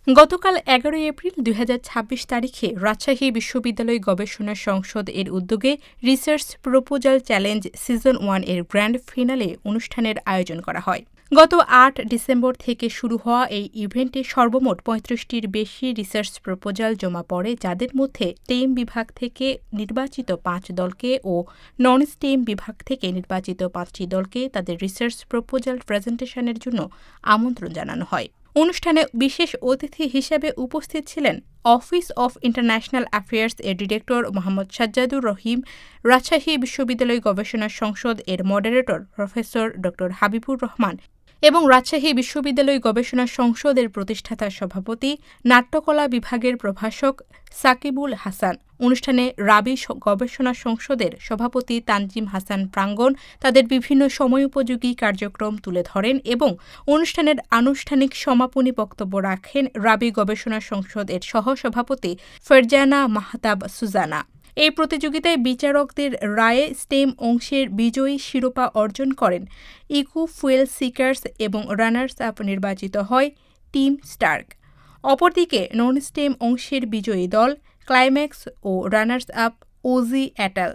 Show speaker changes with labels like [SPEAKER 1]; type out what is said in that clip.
[SPEAKER 1] গতকাল ১১ এপ্রিল ২০২৬ তারিখে রাজশাহী বিশ্ববিদ্যালয় গবেষণা সংসদ এর উদ্যোগে রিসার্চ প্রপোজাল চ্যালেঞ্জ সিজন ১ এর গ্র্যান্ড ফিনালে অনুষ্ঠানের আয়োজন করা হয়। গত ৮ ডিসেম্বর থেকে শুরু হওয়া এই ইভেন্টে সর্বমোট ৩৫টির বেশি রিসার্চ প্রপোজাল জমা পড়ে, যাদের মধ্যে স্টেম বিভাগ থেকে নির্বাচিত ৫ দলকে ও নন স্টেম বিভাগ থেকে নির্বাচিত ৫টি দলকে তাদের রিসার্চ প্রপোজাল প্রেজেন্টেশনের জন্য আমন্ত্রণ জানানো হয়। অনুষ্ঠানে বিশেষ অতিথি হিসেবে উপস্থিত ছিলেন অফিস অফ ইন্টারন্যাশনাল অ্যাফেয়ার্স এর ডিরেক্টর মোহাম্মদ সাজ্জাদুর রহিম, রাজশাহী বিশ্ববিদ্যালয় গবেষণা সংসদ এর মডারেটর প্রফেসর ড হাবিবুর রহমান এবং রাজশাহী বিশ্ববিদ্যালয় গবেষণা সংসদের প্রতিষ্ঠাতা সভাপতি, নাট্যকলা বিভাগের প্রভাষক সাকিবুল হাসান। অনুষ্ঠানে রাবি গবেষণা সংসদের সভাপতি তানজিম হাসান প্রাঙ্গণ তাদের বিভিন্ন সময়োপযোগী কার্যক্রম তুলে ধরেন এবং অনুষ্ঠানের আনুষ্ঠানিক সমাপনী বক্তব্য রাখেন রাবি গবেষণা সংসদ এর সহসভাপতি ফারজানা মাহতাব সুজানা। এই প্রতিযোগিতায় বিচারকদের রায়ে স্টেম অংশের বিজয়ী শিরোপা অর্জন করেন ইকো ফুয়েল সিকার্স এবং রানার্স আপ নির্বাচিত হয় টিম স্টার্ক। অপরদিকে নন স্টেম অংশের বিজয়ী দল ক্লাইম্যাক্স ও রানার্স আপ ওজি অ্যাটাল।